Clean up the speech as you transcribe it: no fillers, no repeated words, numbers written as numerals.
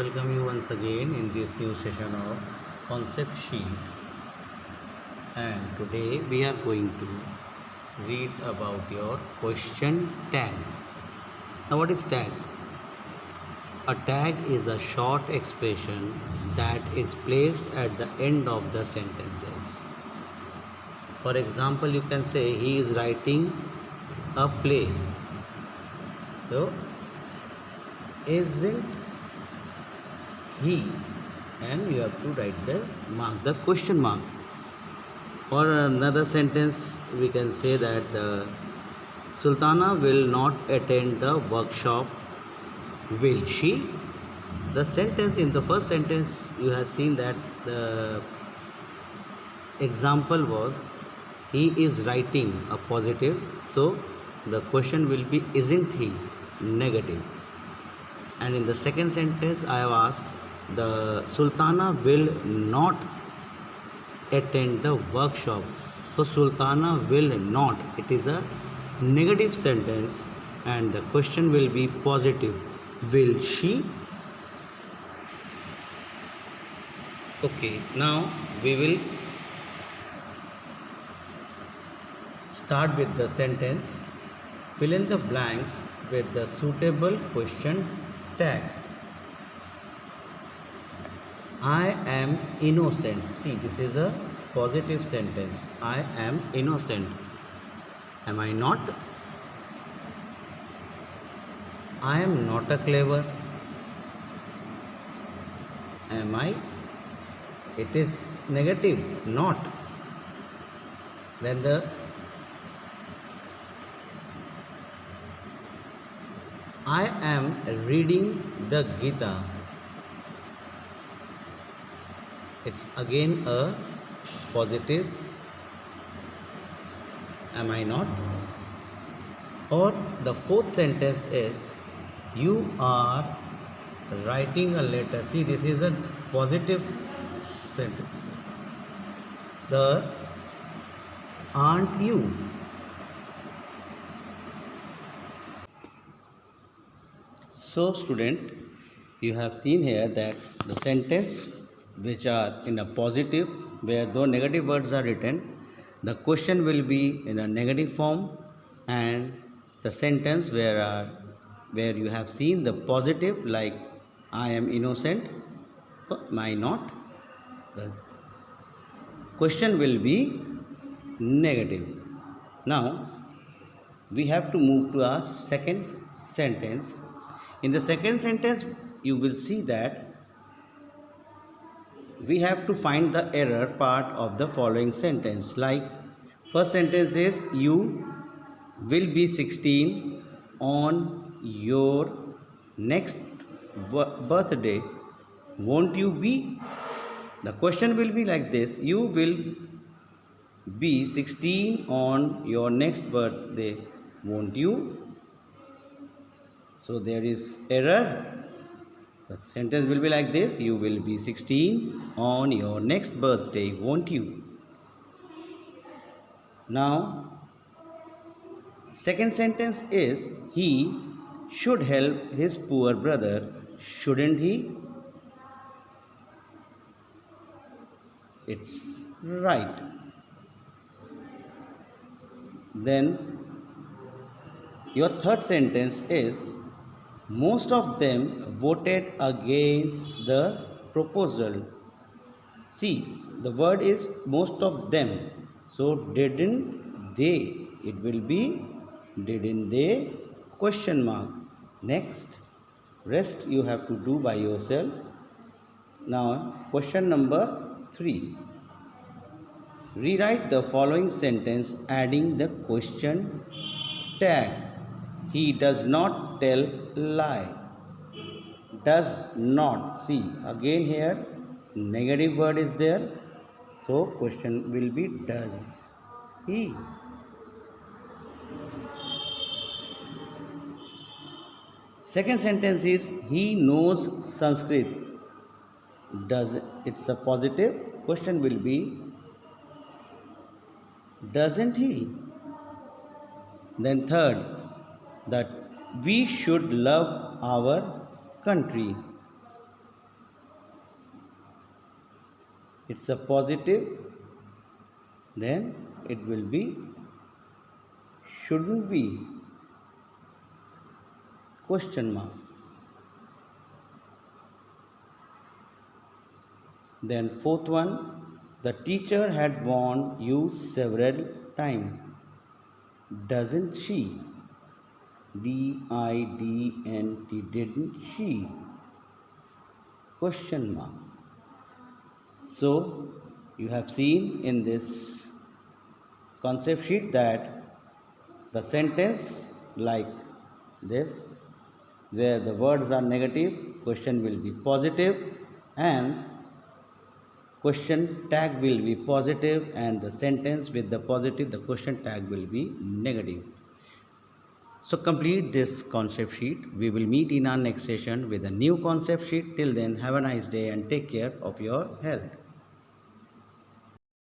welcome you once again in this new session of concept sheet, and today we are going to read about your question tags. Now what is tag? A tag is a short expression that is placed at the end of the sentences. For example, you can say he is writing a play. So isn't he, and you have to write the question mark. Or another sentence we can say that Sultana will not attend the workshop, will she? The sentence, in the first sentence you have seen that the example was he is writing a positive, so the question will be isn't he, negative. And in the second sentence I have asked the Sultana will not attend the workshop. So Sultana will not, it is a negative sentence, and the question will be positive, will she? Okay, now we will start with the sentence. Fill in the blanks with the suitable question tag. I am innocent. See, this is a positive sentence. I am innocent. Am I not? I am not a clever. Am I? It is negative, not. Then the I am reading the Gita. It's again a positive. Am I not? Or the fourth sentence is you are writing a letter. See, this is a positive sentence. The aren't you? So student, you have seen here that the sentence which are in a positive, where though negative words are written, the question will be in a negative form, and the sentence where you have seen the positive, like I am innocent, am I not, the question will be negative. Now we have to move to our second sentence. In the second sentence you will see that we have to find the error part of the following sentence. Like first sentence is you will be 16 on your next birthday, won't you be? The question will be like this: you will be 16 on your next birthday, won't you? So there is error. The sentence will be like this: you will be 16 on your next birthday, won't you? Now second sentence is he should help his poor brother, shouldn't he? It's right. Then your third sentence is most of them voted against the proposal. See, the word is most of them. So didn't they? It will be didn't they? Question mark. Next, rest you have to do by yourself. Now, question number 3. Rewrite the following sentence adding the question tag. He does not tell lie. Does not. See, again here negative word is there. So question will be does he. Second sentence is he knows Sanskrit. Does, it's a positive. Question will be doesn't he? Then third, that we should love our country. it's a positive, then it will be shouldn't we, question mark. Then fourth one, the teacher had warned you several times, doesn't she? DIDNT, didn't she, question mark. So you have seen in this concept sheet that the sentence like this, where the words are negative, question will be positive, and question tag will be positive, and the sentence with the positive, the question tag will be negative. So complete this concept sheet. We will meet in our next session with a new concept sheet. Till then, have a nice day and take care of your health.